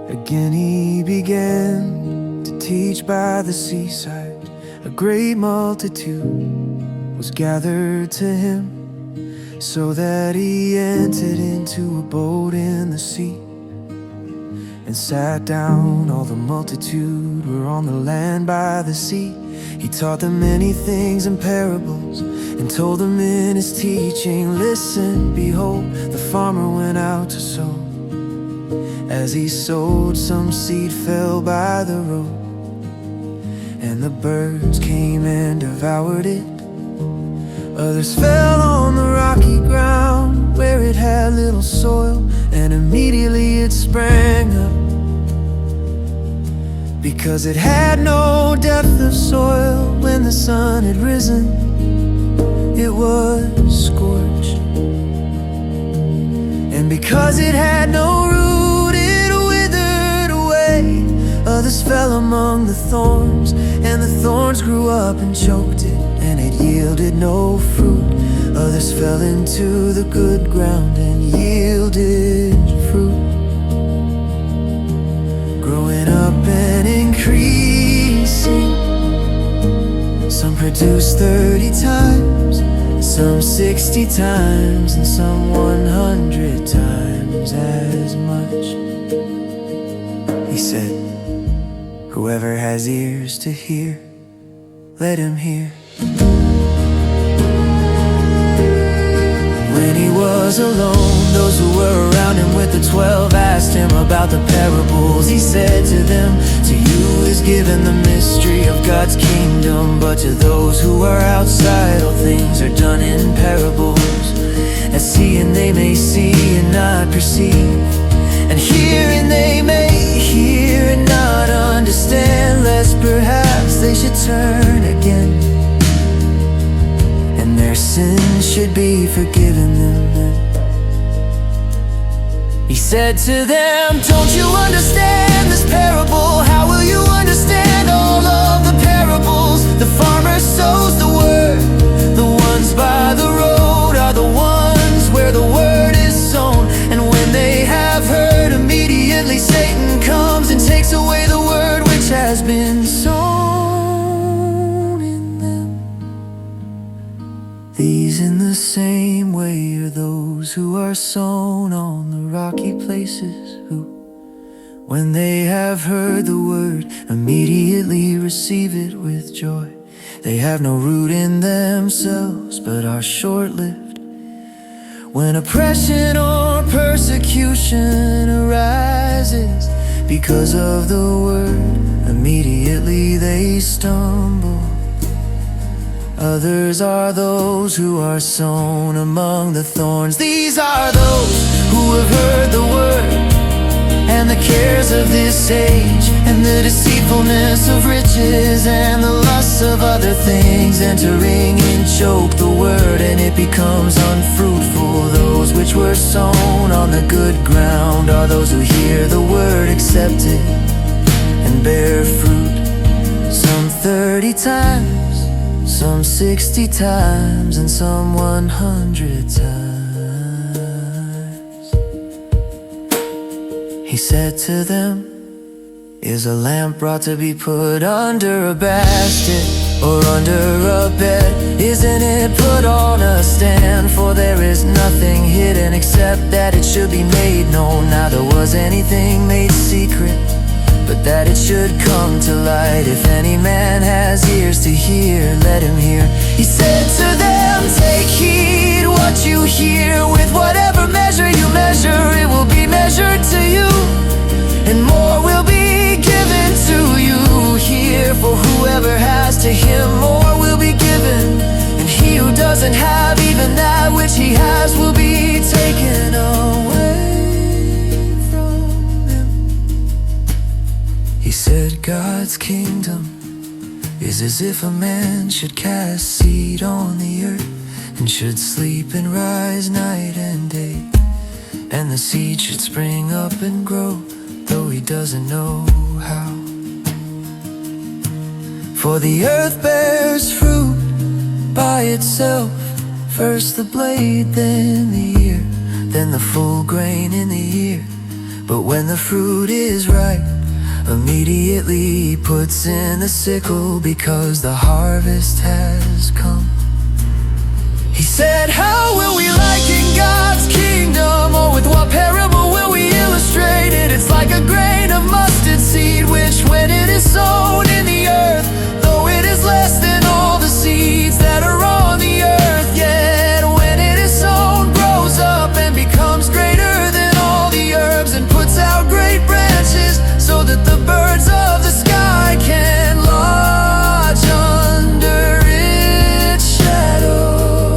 Again he began to teach by the seaside. A great multitude was gathered to him, so that he entered into a boat in the sea, and sat down. All the multitude were on the land by the sea. He taught them many things in parables, and told them in his teaching, listen, behold, the farmer went out to sow. As he sowed, some seed fell by the road, and the birds came and devoured it. Others fell on the rocky ground, where it had little soil, and immediately it sprang up, because it had no depth of soil. When the sun had risen, it was scorched, and because it had no root, it withered away. Others fell among the thorns, and the thorns grew up and choked it, and it yielded no fruit. Others fell into the good ground and yielded fruit, growing up and increasing. Some produced 30 times, some 60 times, and some 100 times as much. He said, whoever has ears to hear, let him hear. When he was alone, those who were around him with the 12 asked him about the parables. He said to them, to you is given the mystery of God's kingdom, but to those who are outside, all things are done in parables, as seeing they may see and not perceive, and hearing they may hear and not understand, lest perhaps they should turn again, and their sins should be forgiven them. He said to them, don't you understand this parable? How will you understand all of the parables? The farmer sows the word. The ones by the road are the ones where the word is sown, and when they have heard, immediately Satan comes and takes away the word which has been sown in them. These in the same way are those who are sown on the rocky places, who, when they have heard the word, immediately receive it with joy. They have no root in themselves, but are short-lived. When oppression or persecution arises because of the word, immediately they stumble. Others are those who are sown among the thorns. These are those who have heard the word, and the cares of this age, and the deceitfulness of riches, and the lusts of other things entering in choke the word, and it becomes unfruitful. Those which were sown on the good ground are those who hear the word, accept it, and bear fruit, some 30 times, some 60 times, and some 100 times. He said to them, is a lamp brought to be put under a basket, or under a bed? Isn't it put on a stand? For there is nothing hidden except that it should be made known. Neither was anything made secret, but that it should come to light. If any man has ears to hear, let him hear. He said to them, take heed what you hear. With whatever measure you measure, it will be measured to you, and more will be given to you. Here, for whoever has, to him more will be given, and he who doesn't have, even that which he has will be taken away from him. He said, God's kingdom is as if a man should cast seed on the earth, and should sleep and rise night and day, and the seed should spring up and grow, though he doesn't know how. For the earth bears fruit by itself. First the blade, then the ear, then the full grain in the ear. But when the fruit is ripe, immediately he puts in the sickle, because the harvest has come. He said, how will we liken God's kingdom? Or with what parable will we illustrate it? It's like a grain of mustard seed, which when it is sown in the earth, though it is less than all the seeds that are on the earth, yet when it is sown, grows up and becomes greater than all the herbs, and puts out great branches, so that the birds of the sky can lodge under its shadow.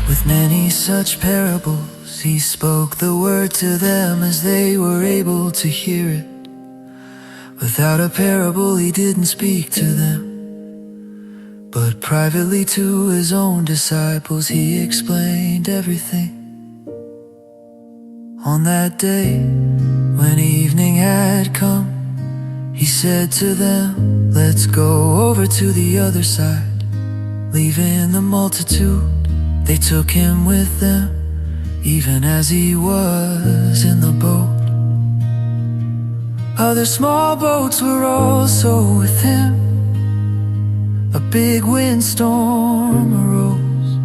With many such parables, he spoke the word to them as they were able to hear it. Without a parable he didn't speak to them, but privately to his own disciples he explained everything. On that day, when evening had come, he said to them, let's go over to the other side. Leaving the multitude, they took him with them, even as he was in the boat. Other small boats were also with him. A big windstorm arose,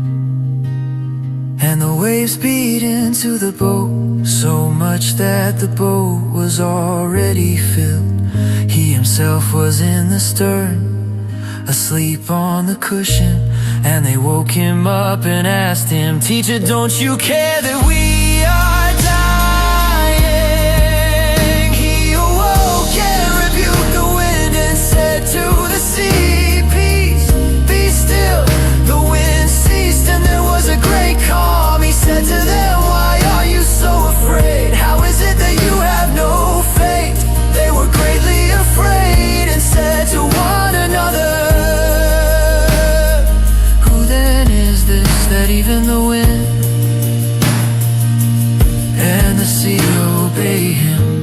and the waves beat into the boat, so much that the boat was already filled. He himself was in the stern, asleep on the cushion, and they woke him up and asked him, teacher, don't you care that we are dying? He awoke and rebuked the wind and said to the sea, peace, be still. The wind ceased and there was a great calm. He said to them, why are you so afraid? How is it that you have no faith? They were greatly afraid and said to one another, that even the wind and the sea obey him.